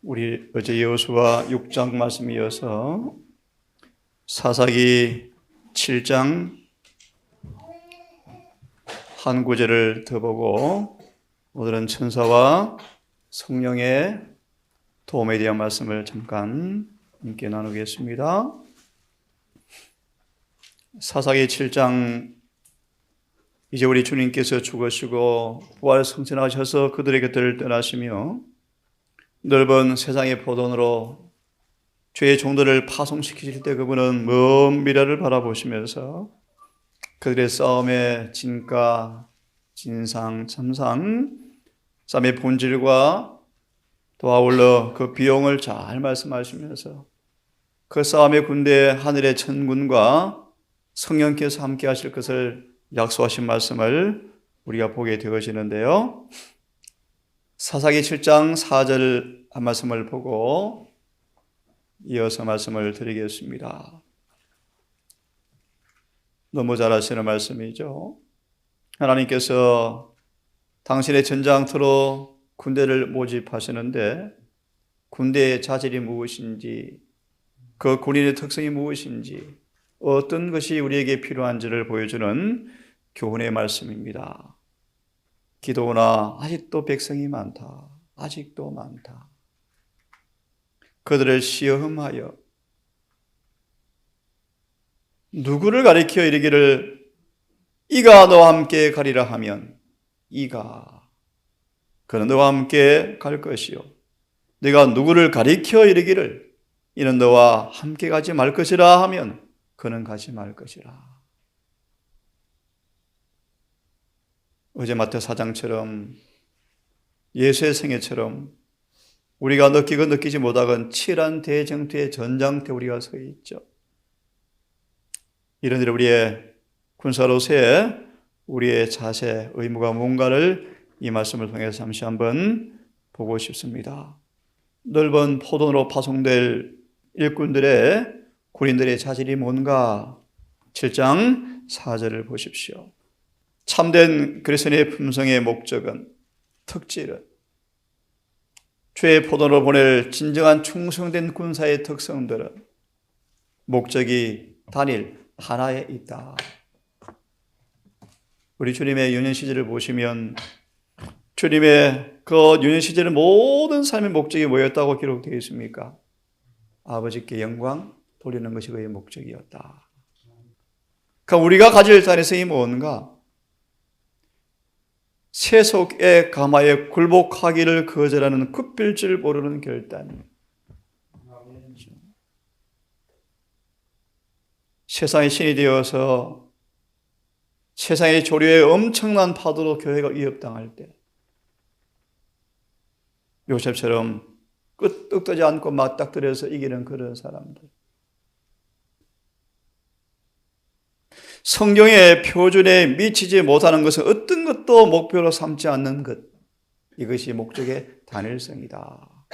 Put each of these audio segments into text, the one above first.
우리 어제 여호수아 6장 말씀 이어서 사사기 7장 한 구절을 더 보고 오늘은 천사와 성령의 도움에 대한 말씀을 잠깐 함께 나누겠습니다. 사사기 7장 이제 우리 주님께서 죽으시고 부활 승천하셔서 그들의 곁을 떠나시며 넓은 세상의 포도원으로 죄의 종들을 파송시키실 때 그분은 먼 미래를 바라보시면서 그들의 싸움의 진가, 진상, 참상, 싸움의 본질과 또 아울러 그 비용을 잘 말씀하시면서 그 싸움의 군대 하늘의 천군과 성령께서 함께 하실 것을 약속하신 말씀을 우리가 보게 되어지는데요. 사사기 7장 4절 한 말씀을 보고 이어서 말씀을 드리겠습니다. 너무 잘 아시는 말씀이죠. 하나님께서 당신의 전장터로 군대를 모집하시는데 군대의 자질이 무엇인지, 그 군인의 특성이 무엇인지, 어떤 것이 우리에게 필요한지를 보여주는 교훈의 말씀입니다. 기도나 아직도 백성이 많다. 아직도 많다. 그들을 시험하여 누구를 가리켜 이르기를 이가 너와 함께 가리라 하면 이가 그는 너와 함께 갈 것이요 네가 누구를 가리켜 이르기를 이는 너와 함께 가지 말 것이라 하면 그는 가지 말 것이라. 어제 마태 4장처럼 예수의 생애처럼 우리가 느끼고 느끼지 못하건 치열한 대쟁투의 전장터에 우리가 서 있죠. 이런 일 우리의 군사로서의 우리의 자세, 의무가 뭔가를 이 말씀을 통해서 잠시 한번 보고 싶습니다. 넓은 포도원으로 파송될 일꾼들의 군인들의 자질이 뭔가 7장 4절을 보십시오. 참된 그리스도인의 품성의 목적은, 특질은 죄의 포도로 보낼 진정한 충성된 군사의 특성들은 목적이 단일 하나에 있다. 우리 주님의 유년 시절을 보시면 주님의 그 유년 시절의 모든 삶의 목적이 뭐였다고 기록되어 있습니까? 아버지께 영광 돌리는 것이 그의 목적이었다. 그러니까 우리가 가질 자리성이 뭔가? 세속의 가마에 굴복하기를 거절하는 굽힐 줄 모르는 결단. 세상의 신이 되어서 세상의 조류의 엄청난 파도로 교회가 위협당할 때 요셉처럼 끄떡대지 않고 맞닥뜨려서 이기는 그런 사람들. 성경의 표준에 미치지 못하는 것은 어떤 것도 목표로 삼지 않는 것. 이것이 목적의 단일성이다.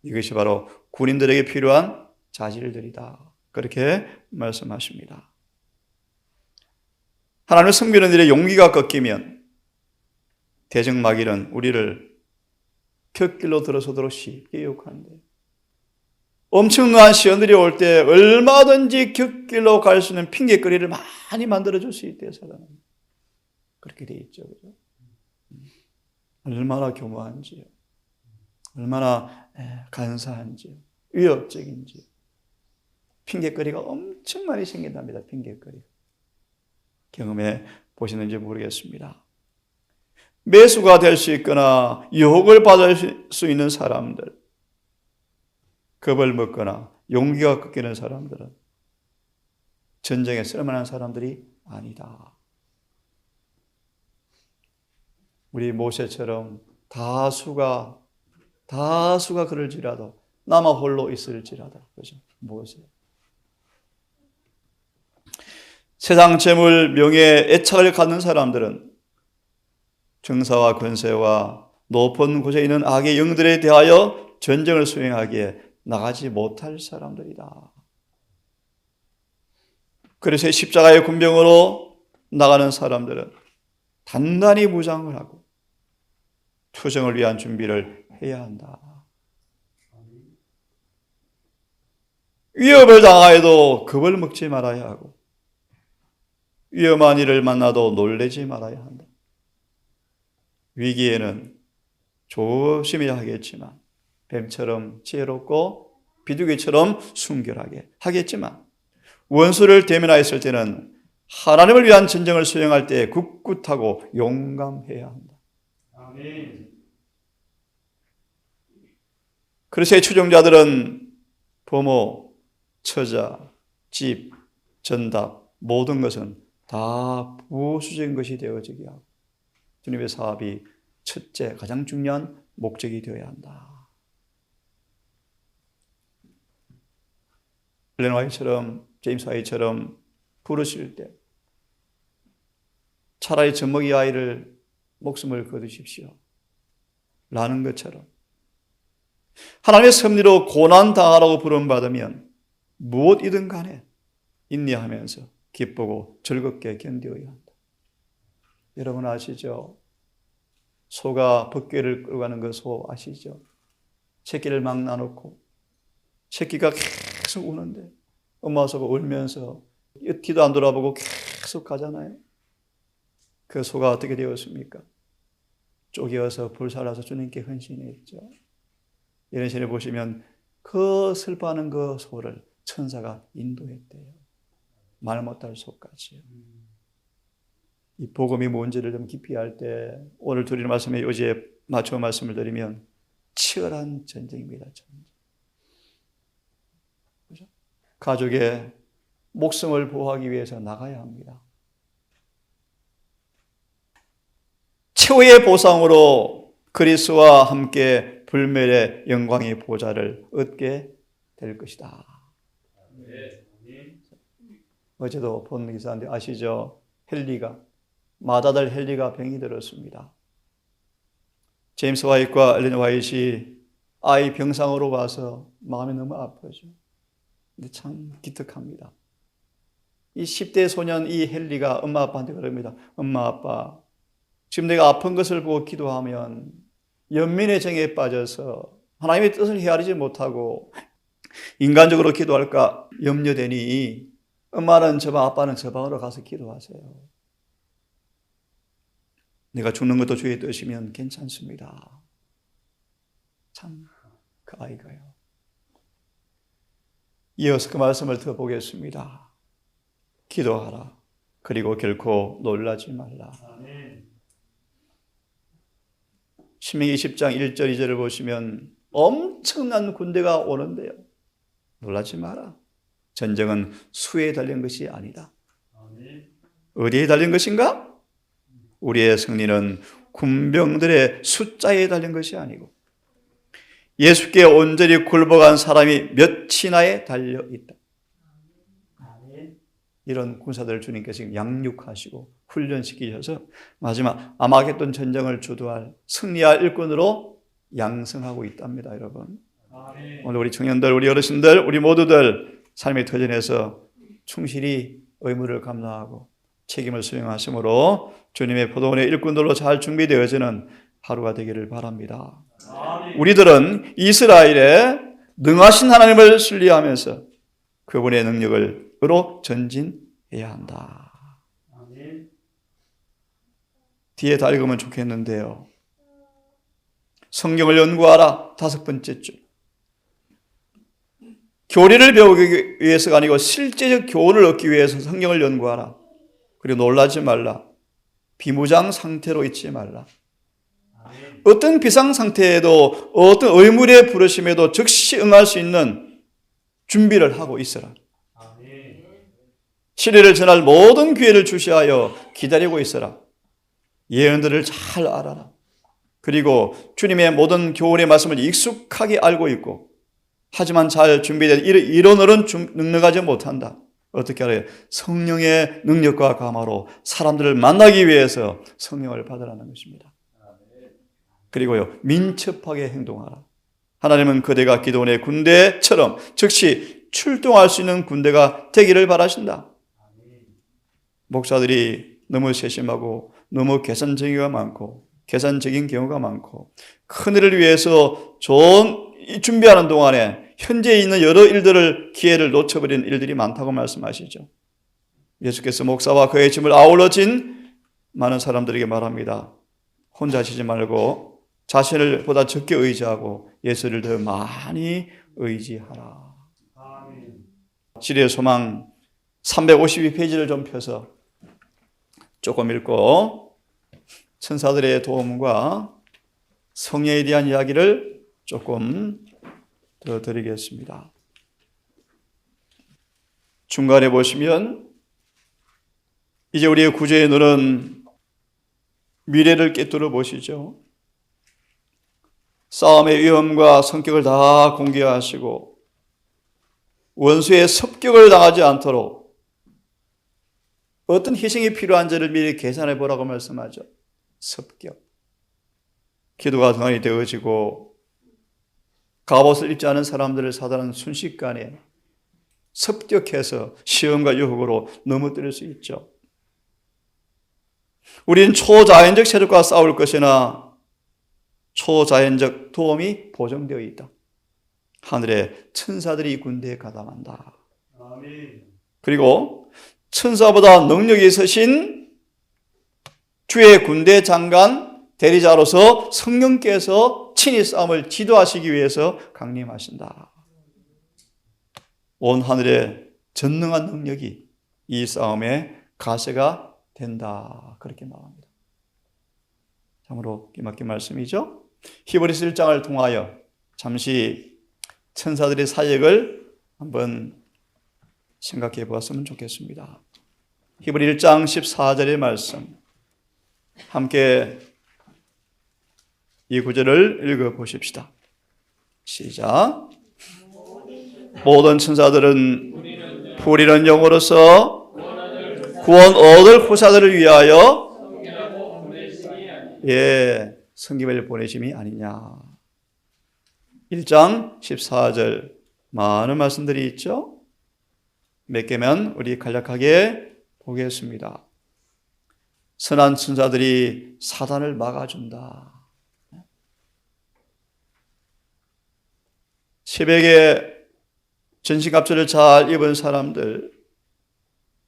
이것이 바로 군인들에게 필요한 자질들이다. 그렇게 말씀하십니다. 하나님을 섬기는 일에 용기가 꺾이면 대적마귀는 우리를 곁길로 들어서도록 쉽게 유혹하는데 엄청난 시련들이 올 때 얼마든지 곁길로 갈 수 있는 핑계거리를 많이 만들어줄 수 있대요, 사단은. 그렇게 돼 있죠. 그죠? 얼마나 교묘한지요. 얼마나 간사한지요. 위협적인지요. 핑계거리가 엄청 많이 생긴답니다. 핑계거리. 경험해 보시는지 모르겠습니다. 매수가 될 수 있거나 유혹을 받을 수 있는 사람들, 겁을 먹거나 용기가 꺾이는 사람들은 전쟁에 쓸만한 사람들이 아니다. 우리 모세처럼 다수가 그럴지라도 남아 홀로 있을지라도, 그죠? 모세. 세상 재물, 명예, 애착을 갖는 사람들은 정사와 권세와 높은 곳에 있는 악의 영들에 대하여 전쟁을 수행하기에 나가지 못할 사람들이다. 그래서 십자가의 군병으로 나가는 사람들은 단단히 무장을 하고 투쟁을 위한 준비를 해야 한다. 위협을 당하여도 겁을 먹지 말아야 하고 위험한 일을 만나도 놀라지 말아야 한다. 위기에는 조심해야 하겠지만 뱀처럼 지혜롭고 비둘기처럼 순결하게 하겠지만 원수를 대면하였을 때는 하나님을 위한 전쟁을 수행할 때 굳굳하고 용감해야 한다. 아멘. 그리스도의 추종자들은 부모, 처자, 집, 전답 모든 것은 다 부수적인 것이 되어지게 하고 주님의 사업이 첫째 가장 중요한 목적이 되어야 한다. 엘렌 화이트처럼 제임스 화이트처럼 부르실 때 차라리 젖먹이 아이를 목숨을 거두십시오 라는 것처럼 하나님의 섭리로 고난당하라고 부름받으면 무엇이든 간에 인내하면서 기쁘고 즐겁게 견뎌야 한다. 여러분 아시죠? 소가 벗개를 끌고 가는 그 소 아시죠? 새끼를 막 나놓고 새끼가 계속 우는데 엄마 소가 울면서 뒤도 안 돌아보고 계속 가잖아요. 그 소가 어떻게 되었습니까? 쪼개어서 불살라서 주님께 헌신했죠. 이런 시를 보시면 그 슬퍼하는 그 소를 천사가 인도했대요. 말 못할 소까지요. 이 복음이 뭔지를 좀 깊이 알 때 오늘 드리는 말씀에 어제 맞춰 말씀을 드리면 치열한 전쟁입니다. 전쟁. 그렇죠? 가족의 목숨을 보호하기 위해서 나가야 합니다. 최후의 보상으로 그리스도와 함께 불멸의 영광의 보좌를 얻게 될 것이다. 어제도 본 기사인데 아시죠? 마다들 헨리가 병이 들었습니다. 제임스 화이트와 엘렌 화이트이 아이 병상으로 와서 마음이 너무 아프죠. 근데 참 기특합니다. 이 10대 소년 이 헨리가 엄마 아빠한테 그럽니다. 엄마 아빠 지금 내가 아픈 것을 보고 기도하면 연민의 정에 빠져서 하나님의 뜻을 헤아리지 못하고 인간적으로 기도할까 염려되니 엄마는 저 방 아빠는 저 방으로 가서 기도하세요. 내가 죽는 것도 주의 뜻이면 괜찮습니다. 참 그 아이가요. 이어서 그 말씀을 더 보겠습니다. 기도하라. 그리고 결코 놀라지 말라. 신명기 20장 1절 2절을 보시면 엄청난 군대가 오는데요. 놀라지 마라. 전쟁은 수에 달린 것이 아니다. 어디에 달린 것인가? 우리의 승리는 군병들의 숫자에 달린 것이 아니고 예수께 온전히 굴복한 사람이 몇이나에 달려 있다. 이런 군사들을 주님께서 지금 양육하시고 훈련시키셔서 마지막 아마겟돈 전쟁을 주도할 승리할 일꾼으로 양성하고 있답니다. 여러분 오늘 우리 청년들, 우리 어르신들, 우리 모두들 삶의 터전에서 충실히 의무를 감당하고 책임을 수행하심으로 주님의 포도원의 일꾼들로 잘 준비되어지는 하루가 되기를 바랍니다. 우리들은 이스라엘에 능하신 하나님을 신뢰하면서 그분의 능력으로 전진해야 한다. 뒤에 다 읽으면 좋겠는데요. 성경을 연구하라. 5번째 줄. 교리를 배우기 위해서가 아니고 실제적 교훈을 얻기 위해서 성경을 연구하라. 그리고 놀라지 말라. 비무장 상태로 있지 말라. 어떤 비상 상태에도 어떤 의무의 부르심에도 즉시 응할 수 있는 준비를 하고 있어라. 진리를 전할 모든 기회를 주시하여 기다리고 있어라. 예언들을 잘 알아라. 그리고 주님의 모든 교훈의 말씀을 익숙하게 알고 있고 하지만 잘 준비된 이론으로는 능력하지 못한다. 어떻게 알아요? 성령의 능력과 감화로 사람들을 만나기 위해서 성령을 받으라는 것입니다. 그리고요, 민첩하게 행동하라. 하나님은 그대가 기도원의 군대처럼 즉시 출동할 수 있는 군대가 되기를 바라신다. 목사들이 너무 세심하고 너무 계산적인 경우가 많고 큰일을 위해서 좋은 준비하는 동안에 현재 있는 여러 일들을 기회를 놓쳐버리는 일들이 많다고 말씀하시죠. 예수께서 목사와 그의 짐을 아울러 진 많은 사람들에게 말합니다. 혼자 지지 말고 자신을 보다 적게 의지하고 예수를 더 많이 의지하라. 지리의 소망 352페이지를 좀 펴서 조금 읽고 천사들의 도움과 성령에 대한 이야기를 조금 더 드리겠습니다. 중간에 보시면 이제 우리의 구주의 눈은 미래를 꿰뚫어 보시죠. 싸움의 위험과 성격을 다 공개하시고 원수의 습격을 당하지 않도록 어떤 희생이 필요한지를 미리 계산해 보라고 말씀하죠. 습격. 기도가 등한이 되어지고 갑옷을 입지 않은 사람들을 사단은 순식간에 습격해서 시험과 유혹으로 넘어뜨릴 수 있죠. 우리는 초자연적 세력과 싸울 것이나 초자연적 도움이 보정되어 있다. 하늘의 천사들이 이 군대에 가담한다. 그리고 천사보다 능력이 있으신 주의 군대 장관 대리자로서 성령께서 친히 싸움을 지도하시기 위해서 강림하신다. 온 하늘의 전능한 능력이 이 싸움의 가세가 된다. 그렇게 말합니다. 참으로 기막힌 말씀이죠. 히브리서 1장을 통하여 잠시 천사들의 사역을 한번 생각해 보았으면 좋겠습니다. 히브리 1장 14절의 말씀 함께 이 구절을 읽어 보십시다. 시작. 모든 천사들은 불이는 영으로서 구원 얻을 후사들을 위하여 성김을 보내심이 아니냐. 1장 14절 많은 말씀들이 있죠. 몇 개면 우리 간략하게 보겠습니다. 선한 천사들이 사단을 막아준다. 새벽에 전신갑주를 잘 입은 사람들,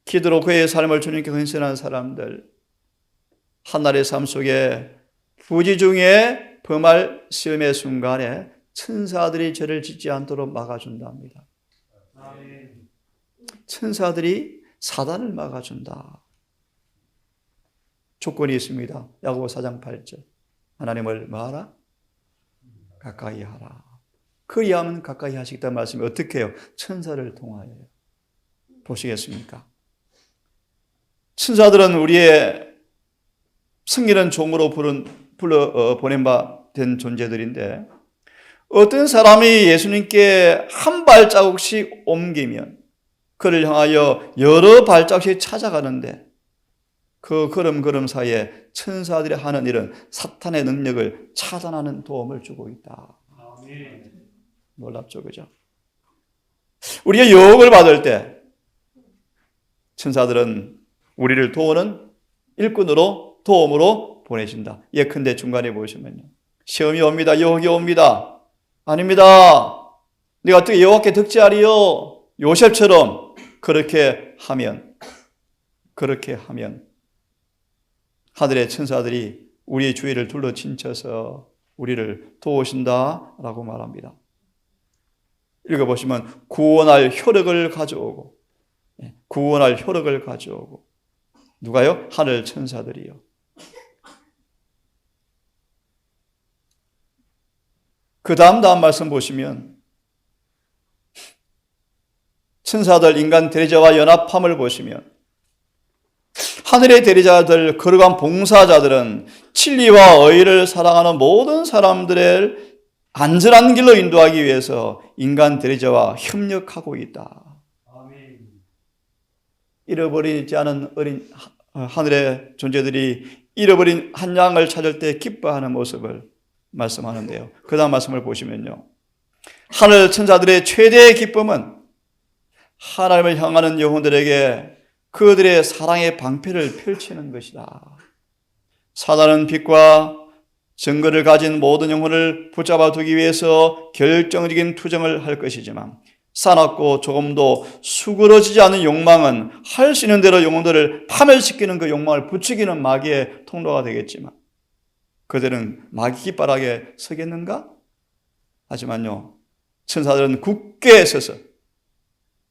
기도로 그의 삶을 주님께 헌신한 사람들, 한날의 삶 속에 부지 중에 범할 시험의 순간에 천사들이 죄를 짓지 않도록 막아준답니다. 천사들이 사단을 막아준다. 조건이 있습니다. 야고보 4장 8절. 하나님을 뭐하라? 가까이 하라. 그리하면 가까이 하시겠다는 말씀이 어떻게 해요? 천사를 통하여. 보시겠습니까? 천사들은 우리의 승리는 종으로 보낸 바 된 존재들인데 어떤 사람이 예수님께 한 발자국씩 옮기면 그를 향하여 여러 발자국씩 찾아가는데 그 걸음걸음 사이에 천사들이 하는 일은 사탄의 능력을 차단하는 도움을 주고 있다. 놀랍죠, 그죠? 우리가 유혹을 받을 때 천사들은 우리를 도우는 일꾼으로 도움으로 보내신다. 예컨대 중간에 보시면요. 시험이 옵니다. 유혹이 옵니다. 아닙니다. 네가 어떻게 여호와께 득죄하리요? 요셉처럼 그렇게 하면 하늘의 천사들이 우리의 주위를 둘러 친쳐서 우리를 도우신다라고 말합니다. 읽어보시면 구원할 효력을 가져오고 누가요? 하늘 천사들이요. 그 다음 말씀 보시면 천사들 인간 대리자와 연합함을 보시면 하늘의 대리자들 거룩한 봉사자들은 진리와 의를 사랑하는 모든 사람들을 안전한 길로 인도하기 위해서 인간 대리자와 협력하고 있다. 잃어버리지 않은 어린 하늘의 존재들이 잃어버린 한 양을 찾을 때 기뻐하는 모습을 말씀하는데요. 그 다음 말씀을 보시면요. 하늘 천사들의 최대의 기쁨은 하나님을 향하는 영혼들에게 그들의 사랑의 방패를 펼치는 것이다. 사단은 빛과 증거를 가진 모든 영혼을 붙잡아 두기 위해서 결정적인 투정을 할 것이지만 사납고 조금도 수그러지지 않은 욕망은 할 수 있는 대로 영혼들을 파멸시키는 그 욕망을 부추기는 마귀의 통로가 되겠지만 그들은 마귀 깃바락에 서겠는가? 하지만요, 천사들은 굳게 서서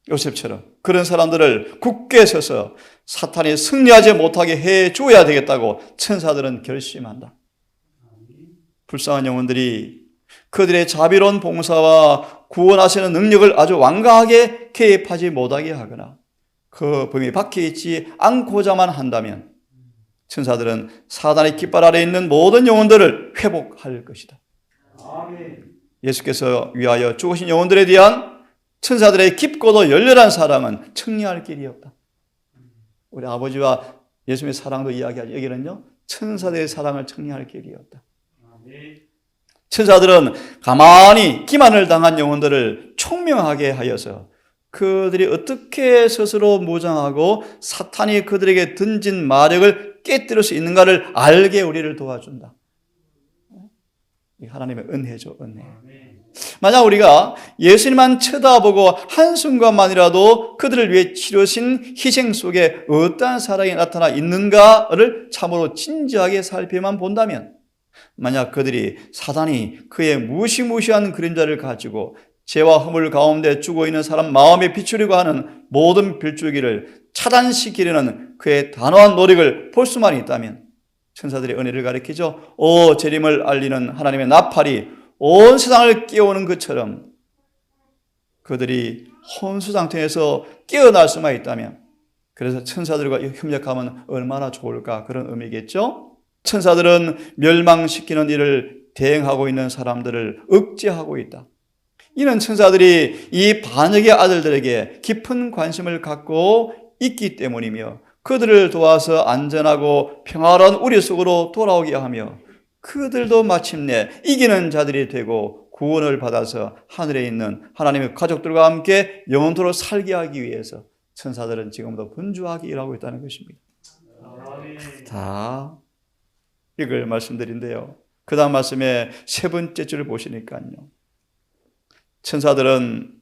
요셉처럼 그런 사람들을 굳게 서서 사탄이 승리하지 못하게 해줘야 되겠다고 천사들은 결심한다. 불쌍한 영혼들이 그들의 자비로운 봉사와 구원하시는 능력을 아주 완강하게 개입하지 못하게 하거나 그 범위 밖에 있지 않고자만 한다면 천사들은 사단의 깃발 아래 있는 모든 영혼들을 회복할 것이다. 예수께서 위하여 죽으신 영혼들에 대한 천사들의 깊고도 열렬한 사랑은 청리할 길이 없다. 우리 아버지와 예수님의 사랑도 이야기하죠. 여기는요, 천사들의 사랑을 청리할 길이 없다. 천사들은 가만히 기만을 당한 영혼들을 총명하게 하여서 그들이 어떻게 스스로 무장하고 사탄이 그들에게 던진 마력을 깨뜨릴 수 있는가를 알게 우리를 도와준다. 하나님의 은혜죠, 은혜. 만약 우리가 예수님만 쳐다보고 한순간만이라도 그들을 위해 치르신 희생 속에 어떠한 사랑이 나타나 있는가를 참으로 진지하게 살펴만 본다면, 만약 그들이 사단이 그의 무시무시한 그림자를 가지고 죄와 허물 가운데 죽어있는 사람 마음에 비추려고 하는 모든 빌줄기를 차단시키려는 그의 단호한 노력을 볼 수만 있다면, 천사들의 은혜를 가리키죠. 재림을 알리는 하나님의 나팔이 온 세상을 깨우는 것처럼 그들이 혼수 상태에서 깨어날 수만 있다면, 그래서 천사들과 협력하면 얼마나 좋을까, 그런 의미겠죠. 천사들은 멸망시키는 일을 대행하고 있는 사람들을 억제하고 있다. 이는 천사들이 이 반역의 아들들에게 깊은 관심을 갖고 있기 때문이며 그들을 도와서 안전하고 평화로운 우리 속으로 돌아오게 하며 그들도 마침내 이기는 자들이 되고 구원을 받아서 하늘에 있는 하나님의 가족들과 함께 영원토록 살게 하기 위해서 천사들은 지금도 분주하게 일하고 있다는 것입니다. 다 이걸 말씀드린데요, 그 다음 말씀에 세 번째 줄을 보시니까요, 천사들은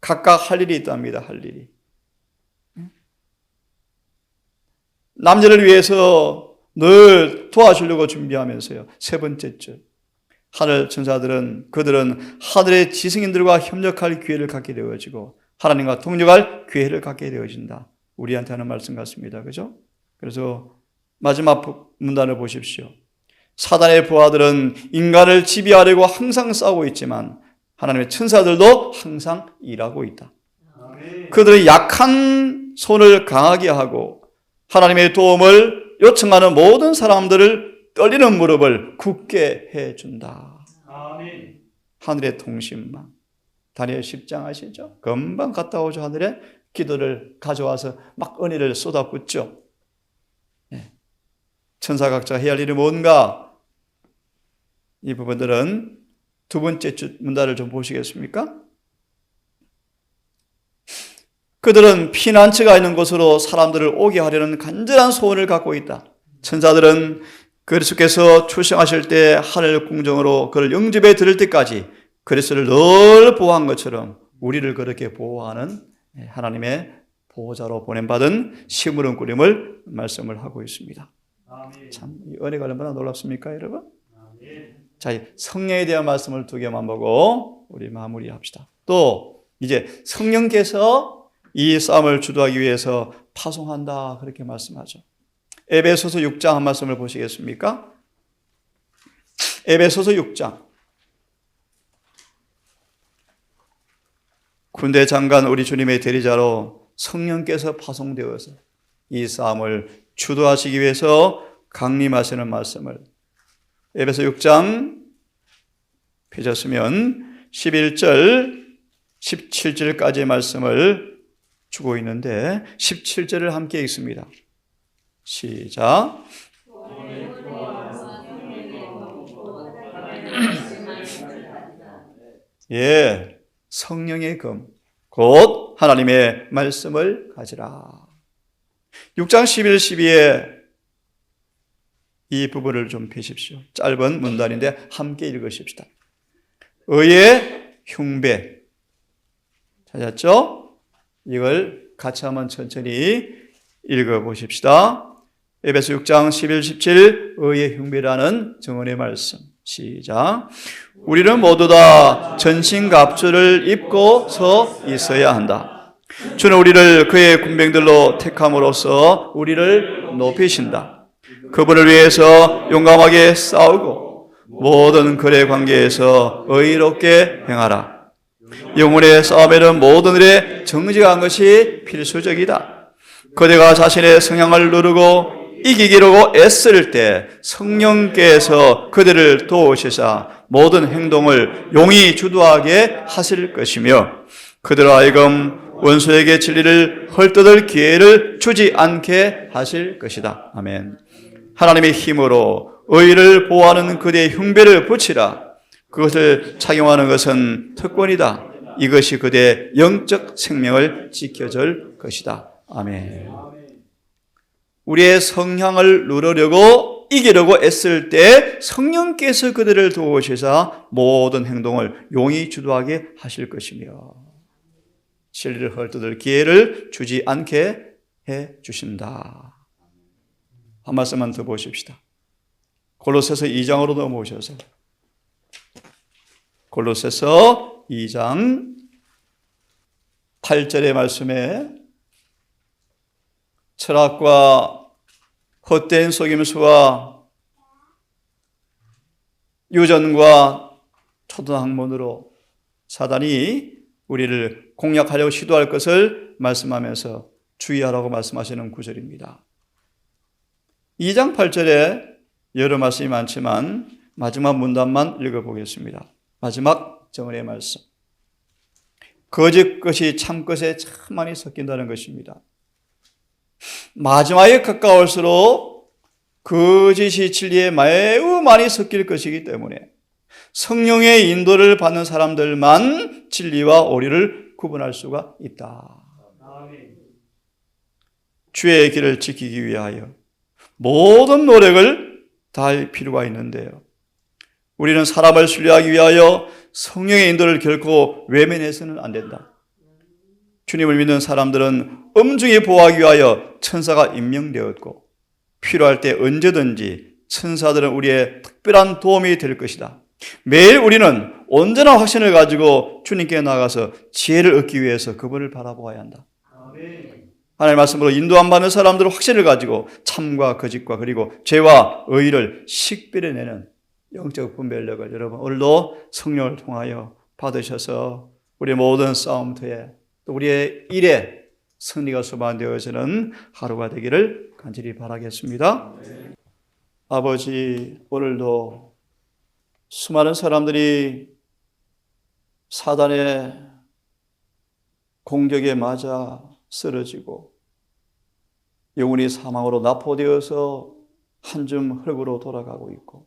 각각 할 일이 있답니다. 할 일이. 남자를 위해서 늘 도와주려고 준비하면서요, 세 번째 줄, 하늘 천사들은 그들은 하늘의 지성인들과 협력할 기회를 갖게 되어지고 하나님과 동력할 기회를 갖게 되어진다. 우리한테 하는 말씀 같습니다. 그죠? 그래서 마지막 문단을 보십시오. 사단의 부하들은 인간을 지배하려고 항상 싸우고 있지만 하나님의 천사들도 항상 일하고 있다. 그들의 약한 손을 강하게 하고 하나님의 도움을 요청하는 모든 사람들을 떨리는 무릎을 굳게 해준다. 하늘의 통신망, 다니엘 10장 아시죠? 금방 갔다 오죠. 하늘에 기도를 가져와서 막 은혜를 쏟아붓죠. 천사 각자 해야 할 일이 뭔가? 이 부분들은 두 번째 문단을 좀 보시겠습니까? 그들은 피난처가 있는 곳으로 사람들을 오게 하려는 간절한 소원을 갖고 있다. 천사들은 그리스도께서 출생하실 때 하늘 궁정으로 그를 영접해 드릴 때까지 그리스도를 늘 보호한 것처럼 우리를 그렇게 보호하는 하나님의 보호자로 보냄받은 시므론 꾸림을 말씀을 하고 있습니다. 참, 이 은혜가 얼마나 놀랍습니까, 여러분? 자, 성령에 대한 말씀을 두 개만 보고 우리 마무리합시다. 또 이제 성령께서 이 싸움을 주도하기 위해서 파송한다, 그렇게 말씀하죠. 에베소서 6장 한 말씀을 보시겠습니까? 에베소서 6장. 군대 장관 우리 주님의 대리자로 성령께서 파송되어서 이 싸움을 주도하시기 위해서 강림하시는 말씀을 에베소 6장 펴졌으면 11절, 17절까지의 말씀을 주고 있는데 17절을 함께 읽습니다. 시작. 예, 성령의 금, 곧 하나님의 말씀을 가지라. 6장 11, 12에 이 부분을 좀 펴십시오. 짧은 문단인데 함께 읽으십시다. 의의 흉배. 찾았죠? 이걸 같이 한번 천천히 읽어보십시다. 에베소 6장 11, 17 의의 흉배라는 증언의 말씀. 시작. 우리는 모두 다 전신갑주를 입고 서 있어야 한다. 주는 우리를 그의 군병들로 택함으로써 우리를 높이신다. 그분을 위해서 용감하게 싸우고 모든 거래 관계에서 의롭게 행하라. 영혼의 싸움에는 모든 일에 정직한 것이 필수적이다. 그대가 자신의 성향을 누르고 이기기로 애쓸 때 성령께서 그들을 도우시사 모든 행동을 용이 주도하게 하실 것이며 그들 하여금 원수에게 진리를 헐뜯을 기회를 주지 않게 하실 것이다. 아멘. 하나님의 힘으로 의를 보호하는 그대의 흉배를 붙이라. 그것을 착용하는 것은 특권이다. 이것이 그대의 영적 생명을 지켜줄 것이다. 아멘. 우리의 성향을 누르려고 이기려고 애쓸 때 성령께서 그들을 도우시사 모든 행동을 용이 주도하게 하실 것이며 진리를 헐뜯을 기회를 주지 않게 해 주신다. 한 말씀만 더 보십시다. 골로새서 2장으로 넘어오셔서 골로새서 2장 8절의 말씀에 철학과 헛된 속임수와 유전과 초등학문으로 사단이 우리를 공략하려고 시도할 것을 말씀하면서 주의하라고 말씀하시는 구절입니다. 2장 8절에 여러 말씀이 많지만 마지막 문단만 읽어보겠습니다. 마지막 정언의 말씀. 거짓 것이 참 것에 참 많이 섞인다는 것입니다. 마지막에 가까울수록 거짓이 진리에 매우 많이 섞일 것이기 때문에 성령의 인도를 받는 사람들만 진리와 오리를 구분할 수가 있다. 주의 길을 지키기 위하여 모든 노력을 다할 필요가 있는데요. 우리는 사람을 신뢰하기 위하여 성령의 인도를 결코 외면해서는 안 된다. 주님을 믿는 사람들은 엄중히 보호하기 위하여 천사가 임명되었고 필요할 때 언제든지 천사들은 우리의 특별한 도움이 될 것이다. 매일 우리는 온전한 확신을 가지고 주님께 나가서 지혜를 얻기 위해서 그분을 바라보아야 한다. 하나님의 말씀으로 인도 안 받는 사람들은 확신을 가지고 참과 거짓과 그리고 죄와 의를 식별해내는 영적 분별력을 여러분 오늘도 성령을 통하여 받으셔서 우리 모든 싸움터에 또 우리의 일에 승리가 소망되어지는 하루가 되기를 간절히 바라겠습니다. 아버지, 오늘도 수많은 사람들이 사단의 공격에 맞아 쓰러지고 영혼이 사망으로 납포되어서 한 줌 흙으로 돌아가고 있고